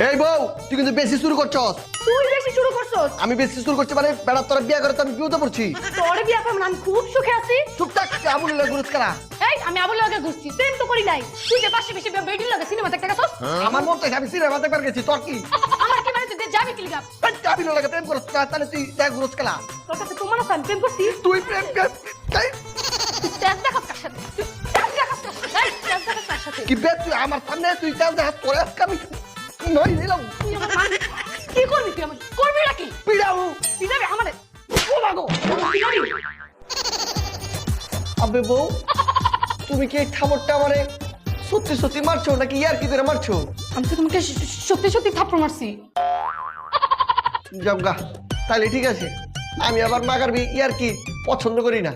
এই বউ তুই কিন্তু বেশি শুরু করছস। তুই বেশি শুরু করছস। আমি বেশি শুরু করছি মানে বেড়া তোরা বিয়া করে তো আমি বিয়ে পড়ছি। তোরে বিয়া করব না, আমি খুব সুখে আছি। চুপ থাক, আবুল গুরুত করা। এই আমি আবুল লগে ঘুরছি, প্রেম তো করি নাই। তুই যে পাশে বেশি বেডির লগে সিনেমা দেখতে গেছস। আমার মন চাই আমি সিনেমা দেখবার গেছি, তোর কি? আমার কি মানে তুই যাবি কি লিগা? আবিল লাগে প্রেম করছ তাহলে তুই দেখ গুরুত করা। তোর কাছে তোমার না প্রেম করছি। তুই প্রেম কর তুই তেজ দেখাস কার সাথে? তুই তেজ দেখাস কার সাথে? এই তেজ দেখাস কার সাথে? কি বে তুই আমার সামনে তুই তেল দেখ তোর আজকে আমি নই নিলাম তুই আমার মারবি। কি করবি তুই আমার? করবি নাকি? পিড়াও। তুই যাবি আমারে? ও মাগো তুই যাবি? আবে বউ তুমি কি এই থামরটা আমারে সত্যি সত্যি মারছো নাকি ইয়ার কি করে মারছো? আমি তো তোমাকে সত্যি সত্যি থাপ্পড় মারছি। জবগা তাহলে ঠিক আছে, আমি আবার মাগার ইয়ার কি পছন্দ করি না।